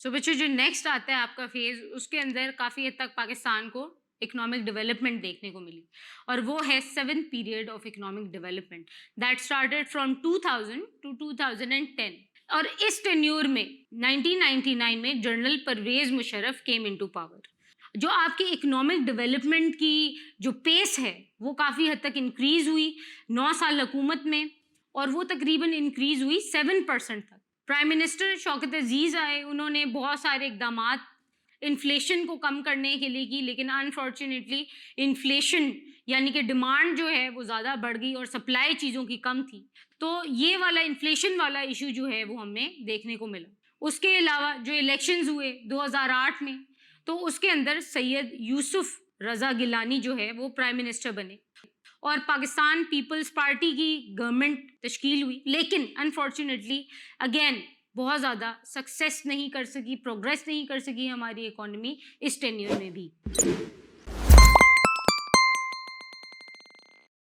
سو بچوں جو نیکسٹ آتا ہے آپ کا فیز، اس کے اندر کافی حد تک پاکستان کو اکنامک ڈیولپمنٹ دیکھنے کو ملی، اور وہ ہے 7th period of economic development that started from 2000 to 2010. اور اس ٹینیور میں 1999 میں general Pervez Musharraf came into power. جو آپ کی اکنامک ڈیولپمنٹ کی جو پیس ہے وہ کافی حد تک انکریز ہوئی 9 سال حکومت میں، اور وہ تقریباً انکریز ہوئی 7% تک. پرائم منسٹر شوکت عزیز آئے، انہوں نے بہت سارے اقدامات انفلیشن کو کم کرنے کے لیے کی، لیکن انفارچونیٹلی انفلیشن یعنی کہ ڈیمانڈ جو ہے وہ زیادہ بڑھ گئی اور سپلائی چیزوں کی کم تھی، تو یہ والا انفلیشن والا ایشو جو ہے وہ ہمیں دیکھنے کو ملا. اس کے علاوہ جو الیکشنز ہوئے 2008 میں، تو اس کے اندر سید یوسف رضا گیلانی جو ہے وہ پرائم منسٹر بنے، اور پاکستان پیپلز پارٹی کی گورنمنٹ تشکیل ہوئی، لیکن انفارچونیٹلی اگین بہت زیادہ سکسیس نہیں کر سکی، پروگریس نہیں کر سکی ہماری اکانومی اس ٹینیور میں بھی.